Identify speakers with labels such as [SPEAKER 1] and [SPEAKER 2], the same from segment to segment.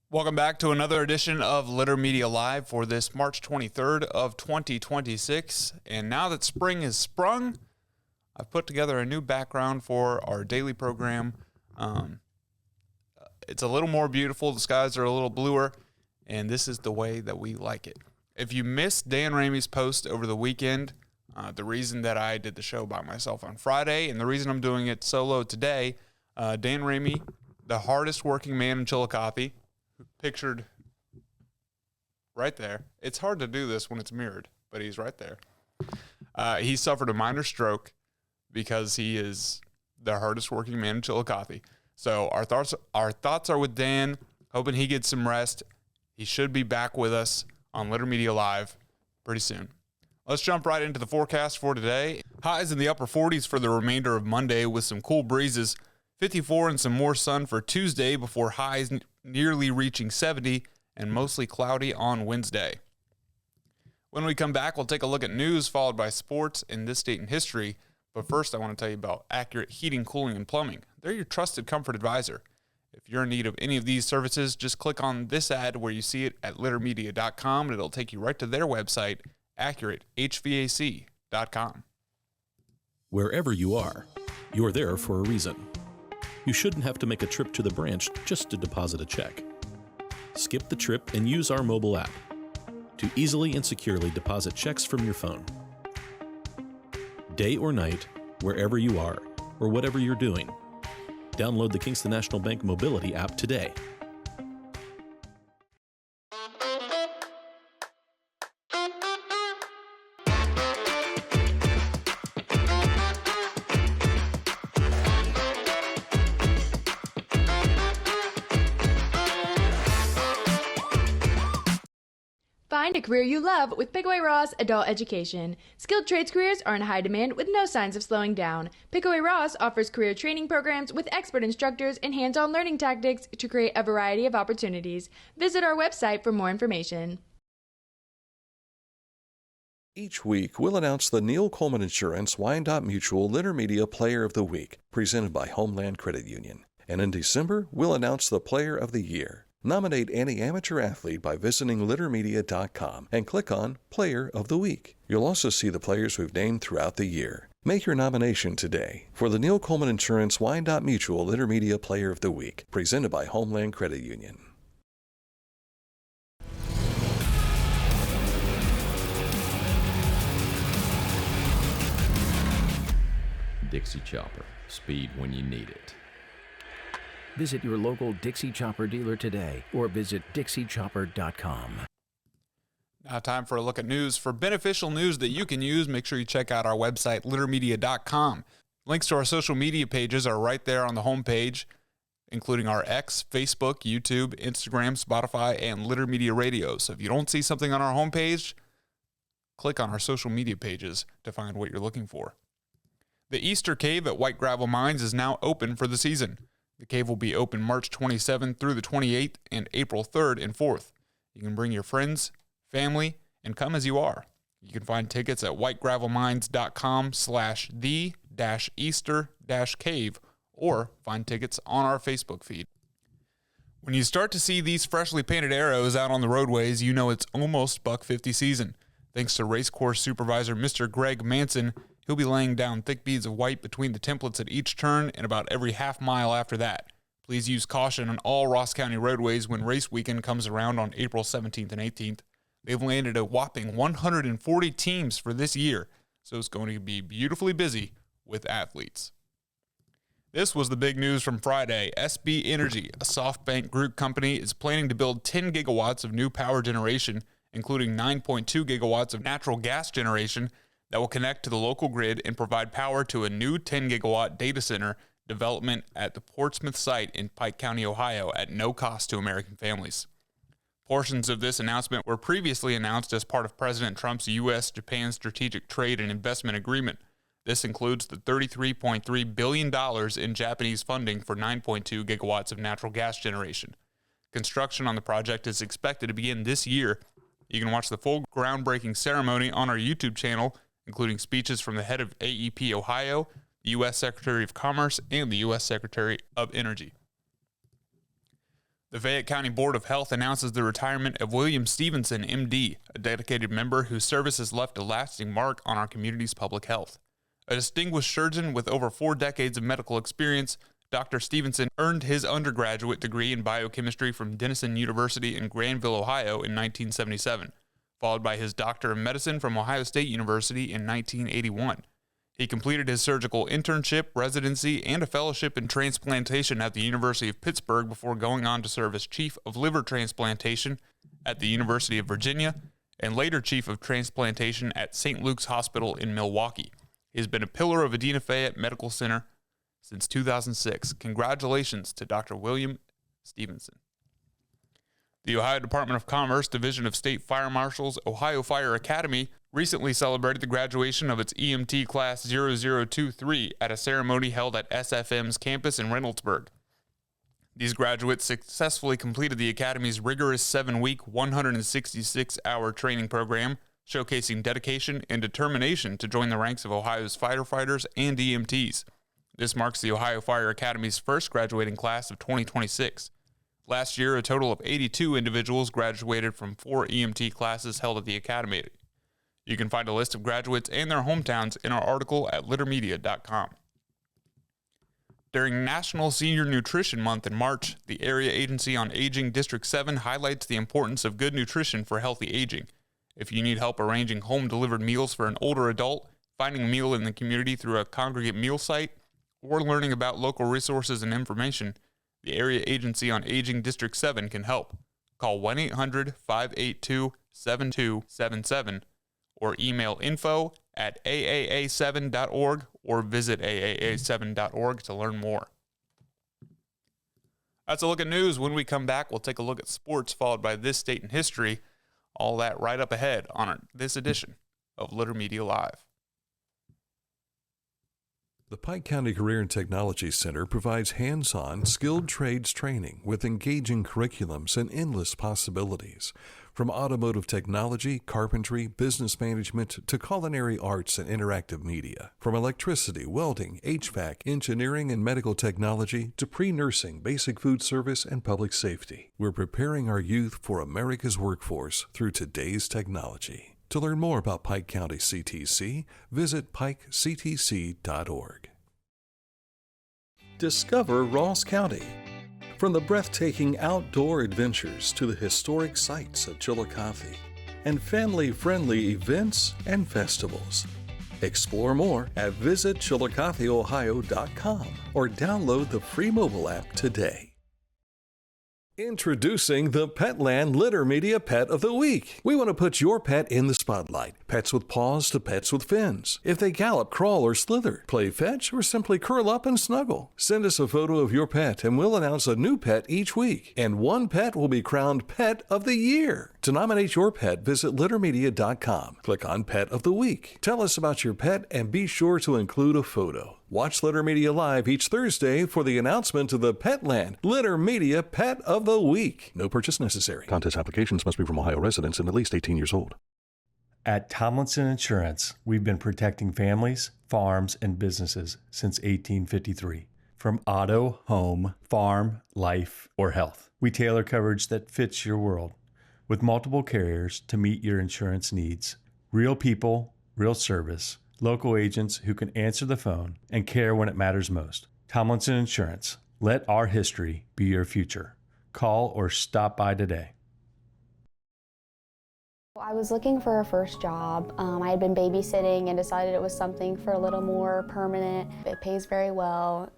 [SPEAKER 1] Welcome back to another edition of Litter Media Live for this March 23rd of 2026. And now that spring has sprung, I've put together a new background for our daily program. It's a little more beautiful. The skies are a little bluer, and this is the way that we like it. If you missed Dan Ramey's post over the weekend, the reason that I did the show by myself on Friday and the reason I'm doing it solo today, Dan Ramey, the hardest working man in Chillicothe, pictured right there. It's hard to do this when it's mirrored, but he's right there. He suffered a minor stroke because he is the hardest working man in Chillicothe. So our thoughts are with Dan, hoping he gets some rest. He should be back with us on Litter Media Live pretty soon. Let's jump right into the forecast for today. Highs in the upper 40s for the remainder of Monday with some cool breezes. 54 and some more sun for Tuesday before highs nearly reaching 70 and mostly cloudy on Wednesday. When we come back, we'll take a look at news followed by sports in this state and history. But first, I want to tell you about Accurate Heating, Cooling, and Plumbing. They're your trusted comfort advisor. If you're in need of any of these services, just click on this ad where you see it at littermedia.com and it'll take you right to their website, accuratehvac.com.
[SPEAKER 2] Wherever you are, you're there for a reason. You shouldn't have to make a trip to the branch just to deposit a check. Skip the trip and use our mobile app to easily and securely deposit checks from your phone. Day or night, wherever you are, or whatever you're doing, download the Kingston National Bank Mobility app today.
[SPEAKER 3] Find a career you love with Pickaway Ross Adult Education. Skilled trades careers are in high demand with no signs of slowing down. Pickaway Ross offers career training programs with expert instructors and hands-on learning tactics to create a variety of opportunities. Visit our website for more information.
[SPEAKER 4] Each week, we'll announce the Neil Coleman Insurance Wyandotte Mutual Litter Media Player of the Week, presented by Homeland Credit Union. And in December, we'll announce the Player of the Year. Nominate any amateur athlete by visiting littermedia.com and click on Player of the Week. You'll also see the players we've named throughout the year. Make your nomination today for the Neil Coleman Insurance Wyandotte Mutual Litter Media Player of the Week, presented by Homeland Credit Union.
[SPEAKER 5] Dixie Chopper. Speed when you need it.
[SPEAKER 6] Visit your local Dixie Chopper dealer today or visit dixiechopper.com.
[SPEAKER 1] Now time for a look at news. For beneficial news that you can use, make sure you check out our website, littermedia.com. Links to our social media pages are right there on the homepage, including our X, Facebook, YouTube, Instagram, Spotify, and Litter Media Radio. So if you don't see something on our homepage, click on our social media pages to find what you're looking for. The Easter Cave at White Gravel Mines is now open for the season. The cave will be open March 27th through the 28th and April 3rd and 4th. You can bring your friends, family, and come as you are. You can find tickets at whitegravelmines.com/the-easter-cave or find tickets on our Facebook feed. When you start to see these freshly painted arrows out on the roadways, you know it's almost buck 50 season. Thanks to racecourse supervisor Mr. Greg Manson, he'll be laying down thick beads of white between the templates at each turn and about every half mile after that. Please use caution on all Ross County roadways when race weekend comes around on April 17th and 18th. They've landed a whopping 140 teams for this year, so it's going to be beautifully busy with athletes. This was the big news from Friday. SB Energy, a SoftBank Group company, is planning to build 10 gigawatts of new power generation, including 9.2 gigawatts of natural gas generation that will connect to the local grid and provide power to a new 10-gigawatt data center development at the Portsmouth site in Pike County, Ohio, at no cost to American families. Portions of this announcement were previously announced as part of President Trump's U.S.-Japan Strategic Trade and Investment Agreement. This includes the $33.3 billion in Japanese funding for 9.2 gigawatts of natural gas generation. Construction on the project is expected to begin this year. You can watch the full groundbreaking ceremony on our YouTube channel, including speeches from the head of AEP Ohio, the U.S. Secretary of Commerce, and the U.S. Secretary of Energy. The Fayette County Board of Health announces the retirement of William Stevenson, MD, a dedicated member whose service has left a lasting mark on our community's public health. A distinguished surgeon with over 4 decades of medical experience, Dr. Stevenson earned his undergraduate degree in biochemistry from Denison University in Granville, Ohio in 1977, followed by his Doctor of Medicine from Ohio State University in 1981. He completed his surgical internship, residency, and a fellowship in transplantation at the University of Pittsburgh before going on to serve as Chief of Liver Transplantation at the University of Virginia and later Chief of Transplantation at St. Luke's Hospital in Milwaukee. He has been a pillar of Adena Fayette Medical Center since 2006. Congratulations to Dr. William Stevenson. The Ohio Department of Commerce Division of State Fire Marshals Ohio Fire Academy recently celebrated the graduation of its EMT Class 0023 at a ceremony held at SFM's campus in Reynoldsburg. These graduates successfully completed the Academy's rigorous 7-week, 166-hour training program, showcasing dedication and determination to join the ranks of Ohio's firefighters and EMTs. This marks the Ohio Fire Academy's first graduating class of 2026. Last year, a total of 82 individuals graduated from 4 EMT classes held at the Academy. You can find a list of graduates and their hometowns in our article at littermedia.com. During National Senior Nutrition Month in March, the Area Agency on Aging District 7 highlights the importance of good nutrition for healthy aging. If you need help arranging home-delivered meals for an older adult, finding a meal in the community through a congregate meal site, or learning about local resources and information, the Area Agency on Aging District 7 can help. Call 1-800-582-7277 or email info@aaa7.org or visit aaa7.org to learn more. That's a look at news. When we come back, we'll take a look at sports, followed by This State in History. All that right up ahead on this edition of Litter Media Live.
[SPEAKER 4] The Pike County Career and Technology Center provides hands-on, skilled trades training with engaging curriculums and endless possibilities. From automotive technology, carpentry, business management, to culinary arts and interactive media. From electricity, welding, HVAC, engineering, and medical technology to pre-nursing, basic food service, and public safety. We're preparing our youth for America's workforce through today's technology. To learn more about Pike County CTC, visit pikectc.org. Discover Ross County. From the breathtaking outdoor adventures to the historic sights of Chillicothe and family-friendly events and festivals. Explore more at visitchillicotheohio.com or download the free mobile app today. Introducing the Petland Litter Media Pet of the Week. We want to put your pet in the spotlight. Pets with paws to pets with fins. If they gallop, crawl, or slither, play fetch, or simply curl up and snuggle. Send us a photo of your pet and we'll announce a new pet each week. And one pet will be crowned Pet of the Year. To nominate your pet, visit littermedia.com. Click on Pet of the Week. Tell us about your pet and be sure to include a photo. Watch Litter Media Live each Thursday for the announcement of the Petland Litter Media Pet of the Week. No purchase necessary. Contest applications must be from Ohio residents and at least 18 years old.
[SPEAKER 7] At Tomlinson Insurance, we've been protecting families, farms, and businesses since 1853. From auto, home, farm, life, or health, we tailor coverage that fits your world. With multiple carriers to meet your insurance needs. Real people, real service. Local agents who can answer the phone and care when it matters most. Tomlinson Insurance. Let our history be your future. Call or stop by today.
[SPEAKER 8] I was looking for a first job. I had been babysitting and decided it was something for a little more permanent. It pays very well.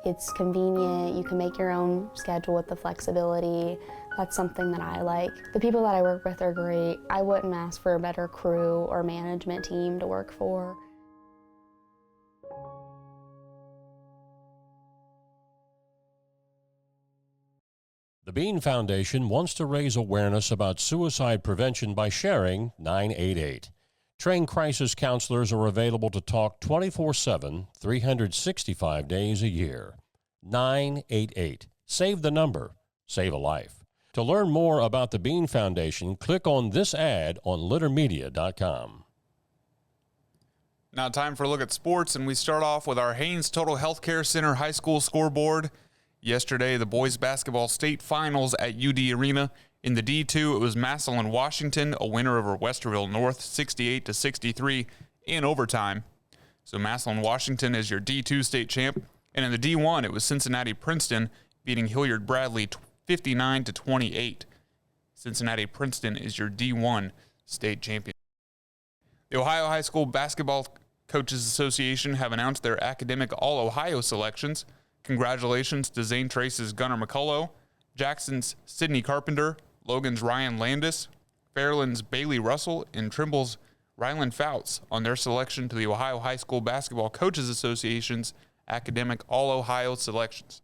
[SPEAKER 8] It's convenient. You can make your own schedule with the flexibility. That's something that I like. The people that I work with are great. I wouldn't ask for a better crew or management team to work for.
[SPEAKER 9] The Bean Foundation wants to raise awareness about suicide prevention by sharing 988. Trained crisis counselors are available to talk 24/7, 365 days a year. 988. Save the number. Save a life. To learn more about the Bean Foundation, click on this ad on littermedia.com.
[SPEAKER 1] Now time for a look at sports, and we start off with our Haynes Total Healthcare Center High School scoreboard. Yesterday, the boys basketball state finals at UD Arena. In the D2, it was Massillon, Washington, a winner over Westerville North, 68-63 in overtime. So Massillon, Washington is your D2 state champ. And in the D1, it was Cincinnati Princeton beating Hilliard Bradley 59-28. Cincinnati Princeton is your D1 state champion. The Ohio High School Basketball Coaches Association have announced their academic All-Ohio selections. Congratulations to Zane Trace's Gunnar McCullough, Jackson's Sidney Carpenter, Logan's Ryan Landis, Fairland's Bailey Russell, and Trimble's Ryland Fouts on their selection to the Ohio High School Basketball Coaches Association's academic All-Ohio selections.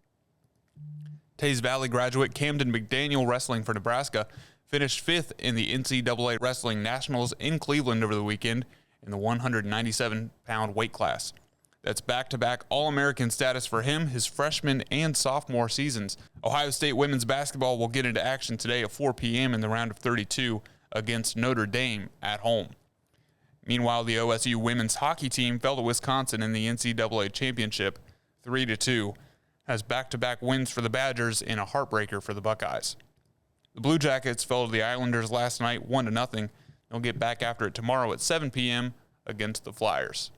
[SPEAKER 1] Tays Valley graduate Camden McDaniel, wrestling for Nebraska, finished 5th in the NCAA Wrestling Nationals in Cleveland over the weekend in the 197-pound weight class. That's back-to-back All-American status for him, his freshman and sophomore seasons. Ohio State women's basketball will get into action today at 4 p.m. in the round of 32 against Notre Dame at home. Meanwhile, the OSU women's hockey team fell to Wisconsin in the NCAA championship 3-2, has back-to-back wins for the Badgers and a heartbreaker for the Buckeyes. The Blue Jackets fell to the Islanders last night 1-0. They'll get back after it tomorrow at 7 p.m. against the Flyers.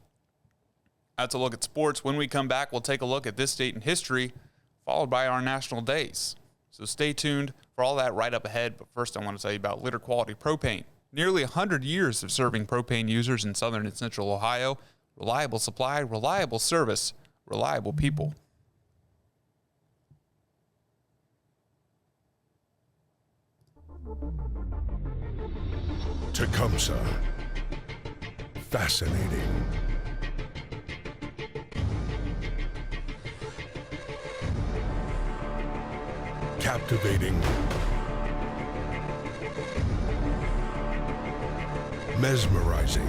[SPEAKER 1] That's a look at sports. When we come back, we'll take a look at this date in history, followed by our national days. So stay tuned for all that right up ahead. But first, I want to tell you about Litter Quality Propane. Nearly 100 years of serving propane users in southern and central Ohio. Reliable supply, reliable service, reliable people.
[SPEAKER 10] Tecumseh. Fascinating. Captivating. Mesmerizing.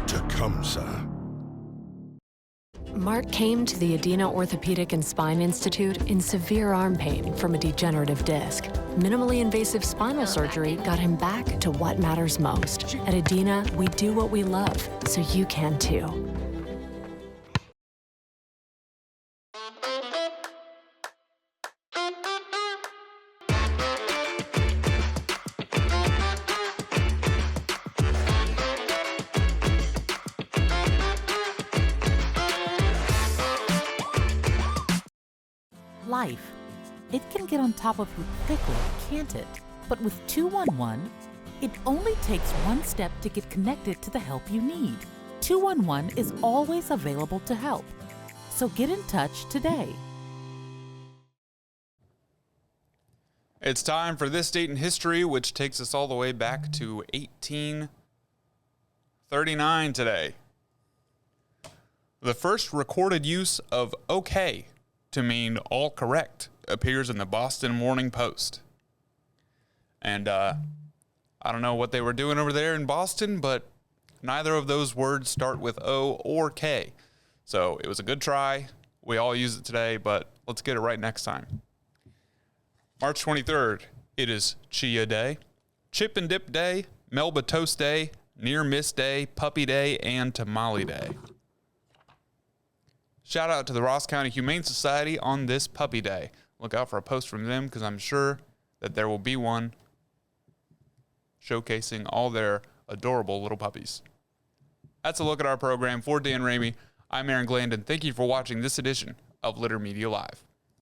[SPEAKER 10] Tecumseh.
[SPEAKER 11] Mark came to the Adena Orthopedic and Spine Institute in severe arm pain from a degenerative disc. Minimally invasive spinal surgery got him back to what matters most. At Adena, we do what we love, so you can too.
[SPEAKER 12] Life. It can get on top of you quickly, can't it? But with 211, it only takes one step to get connected to the help you need. 211 is always available to help. So get in touch today.
[SPEAKER 1] It's time for this date in history, which takes us all the way back to 1839 today. The first recorded use of okay to mean all correct appears in the Boston Morning Post. And I don't know what they were doing over there in Boston, but neither of those words start with O or K. So it was a good try. We all use it today, but let's get it right next time. March 23rd, it is Chia Day, Chip and Dip Day, Melba Toast Day, Near Miss Day, Puppy Day, and Tamale Day. Shout out to the Ross County Humane Society on this Puppy Day. Look out for a post from them because I'm sure that there will be one showcasing all their adorable little puppies. That's a look at our program. For Dan Ramey, I'm Aaron Glandon. Thank you for watching this edition of Litter Media Live.